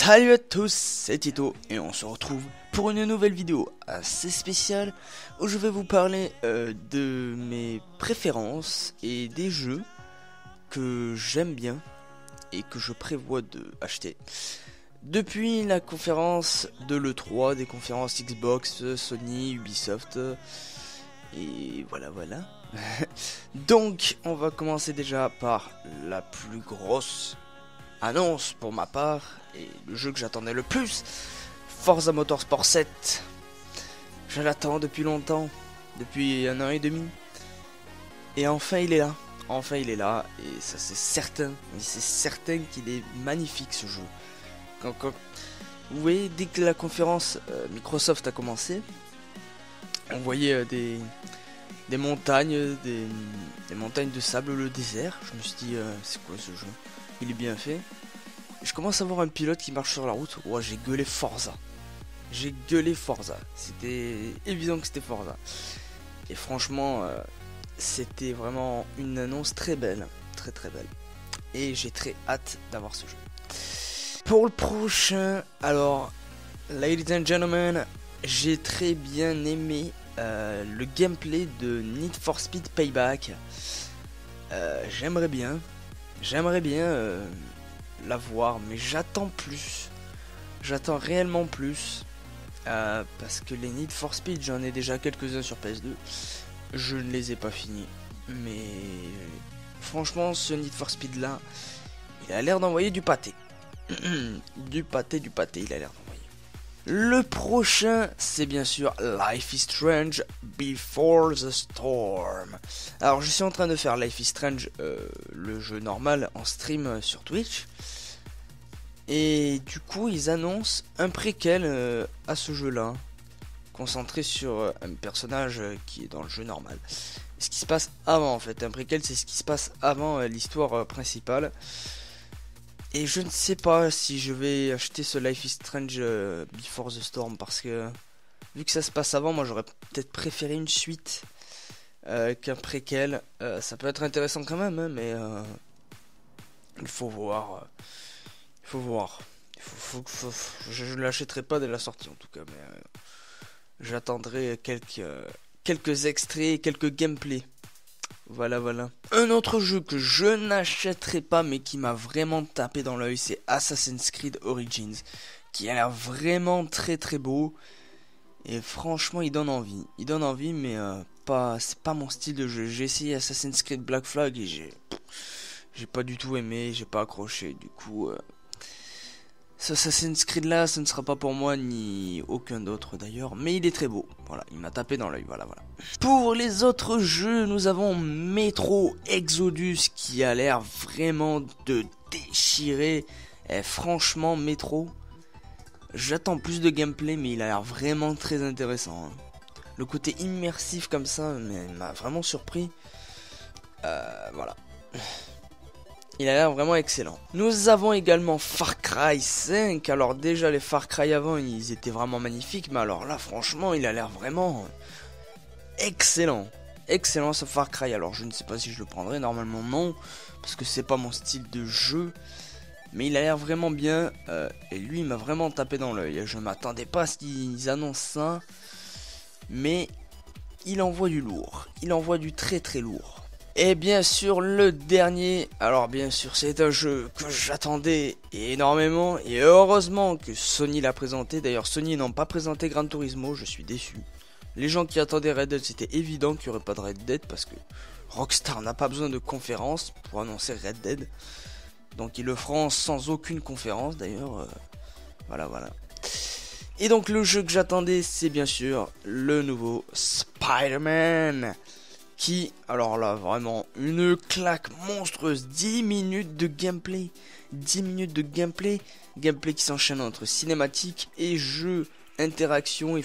Salut à tous, c'est Tito et on se retrouve pour une nouvelle vidéo assez spéciale où je vais vous parler de mes préférences et des jeux que j'aime bien et que je prévois de acheter depuis la conférence de l'E3, des conférences Xbox, Sony, Ubisoft et voilà. Donc on va commencer déjà par la plus grosse annonce pour ma part et le jeu que j'attendais le plus, Forza Motorsport 7. Je l'attends depuis longtemps, depuis 1 an et demi, et enfin il est là. Et ça c'est certain. C'est certain qu'il est magnifique ce jeu. Vous voyez, dès que la conférence Microsoft a commencé, on voyait des montagnes, des montagnes de sable, le désert. Je me suis dit c'est quoi ce jeu? Il est bien fait. Je commence à voir un pilote qui marche sur la route. Ouais, j'ai gueulé Forza. C'était évident que c'était Forza. Et franchement, c'était vraiment une annonce très belle. Très belle. Et j'ai très hâte d'avoir ce jeu. Pour le prochain, alors, ladies and gentlemen, j'ai très bien aimé le gameplay de Need for Speed Payback. J'aimerais bien la voir, mais j'attends réellement plus, parce que les Need for Speed, j'en ai déjà quelques-uns sur PS2, je ne les ai pas finis, mais franchement ce Need for Speed là, il a l'air d'envoyer du pâté. du pâté, il a l'air d'envoyer. Le prochain, c'est bien sûr Life is Strange Before the Storm. Alors je suis en train de faire Life is Strange, le jeu normal, en stream sur Twitch. Et du coup ils annoncent un préquel à ce jeu là, concentré sur un personnage qui est dans le jeu normal. Ce qui se passe avant en fait, un préquel c'est ce qui se passe avant l'histoire principale. Et je ne sais pas si je vais acheter ce Life is Strange Before the Storm, parce que vu que ça se passe avant, moi j'aurais peut-être préféré une suite qu'un préquel. Ça peut être intéressant quand même, hein, mais il faut voir. Je ne l'achèterai pas dès la sortie en tout cas, mais j'attendrai quelques extraits, quelques gameplays. Voilà. Un autre jeu que je n'achèterai pas mais qui m'a vraiment tapé dans l'œil, c'est Assassin's Creed Origins, qui a l'air vraiment très beau. Et franchement il donne envie, mais c'est pas mon style de jeu. J'ai essayé Assassin's Creed Black Flag et j'ai pas du tout aimé, j'ai pas accroché. Du coup ce Assassin's Creed là, ce ne sera pas pour moi ni aucun d'autre d'ailleurs, mais il est très beau. Voilà, il m'a tapé dans l'œil, voilà. Pour les autres jeux, nous avons Metro Exodus qui a l'air vraiment de déchirer. Et franchement, Metro, j'attends plus de gameplay, mais il a l'air vraiment très intéressant. Le côté immersif comme ça, mais m'a vraiment surpris. Voilà. Il a l'air vraiment excellent. Nous avons également Far Cry 5. Alors déjà les Far Cry avant ils étaient vraiment magnifiques, mais alors là franchement il a l'air vraiment excellent. Excellent ce Far Cry. Alors je ne sais pas si je le prendrai, normalement non, parce que c'est pas mon style de jeu. Mais il a l'air vraiment bien, et lui il m'a vraiment tapé dans l'œil. Je m'attendais pas à ce qu'ils annoncent ça, mais il envoie du lourd. Il envoie du très lourd. Et bien sûr le dernier, alors bien sûr c'est un jeu que j'attendais énormément et heureusement que Sony l'a présenté. D'ailleurs Sony n'ont pas présenté Gran Turismo, je suis déçu. Les gens qui attendaient Red Dead, c'était évident qu'il n'y aurait pas de Red Dead parce que Rockstar n'a pas besoin de conférence pour annoncer Red Dead. Donc ils le feront sans aucune conférence d'ailleurs, voilà. Et donc le jeu que j'attendais c'est bien sûr le nouveau Spider-Man. Qui, alors là, vraiment, une claque monstrueuse, 10 minutes de gameplay. Gameplay qui s'enchaîne entre cinématique et jeu, interaction,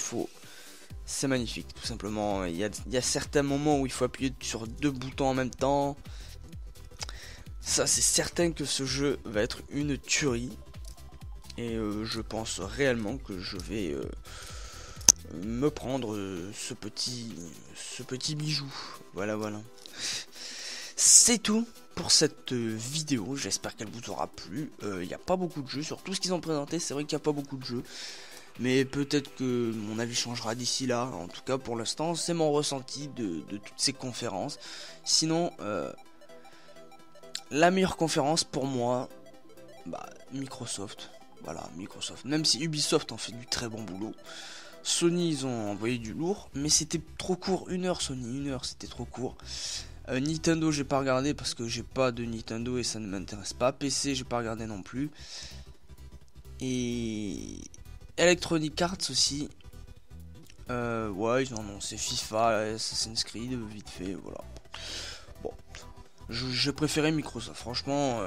c'est magnifique, tout simplement. Il y a certains moments où il faut appuyer sur 2 boutons en même temps. Ça, c'est certain que ce jeu va être une tuerie. Et je pense réellement que je vais me prendre ce petit bijou. Voilà. C'est tout pour cette vidéo, j'espère qu'elle vous aura plu. Il n'y a pas beaucoup de jeux, sur tout ce qu'ils ont présenté, c'est vrai qu'il n'y a pas beaucoup de jeux. Mais peut-être que mon avis changera d'ici là. En tout cas, pour l'instant, c'est mon ressenti de toutes ces conférences. Sinon, la meilleure conférence pour moi, Microsoft. Voilà, Microsoft. Même si Ubisoft en fait du très bon boulot. Sony, ils ont envoyé du lourd, mais c'était trop court. 1 heure, Sony, 1 heure, c'était trop court. Nintendo, j'ai pas regardé parce que j'ai pas de Nintendo et ça ne m'intéresse pas. PC, j'ai pas regardé non plus. Et Electronic Arts aussi. Ouais, ils ont annoncé FIFA, Assassin's Creed, vite fait, voilà. Bon, j'ai préféré Microsoft. Franchement,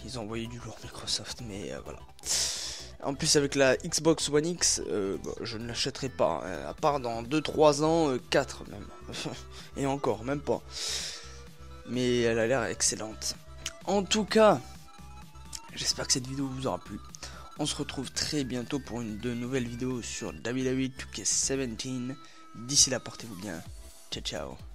ils ont envoyé du lourd Microsoft, mais voilà. En plus, avec la Xbox One X, je ne l'achèterai pas. À part dans 2-3 ans, 4 même. Et encore, même pas. Mais elle a l'air excellente. En tout cas, j'espère que cette vidéo vous aura plu. On se retrouve très bientôt pour de nouvelles vidéos sur WWE 2K17. D'ici là, portez-vous bien. Ciao, ciao.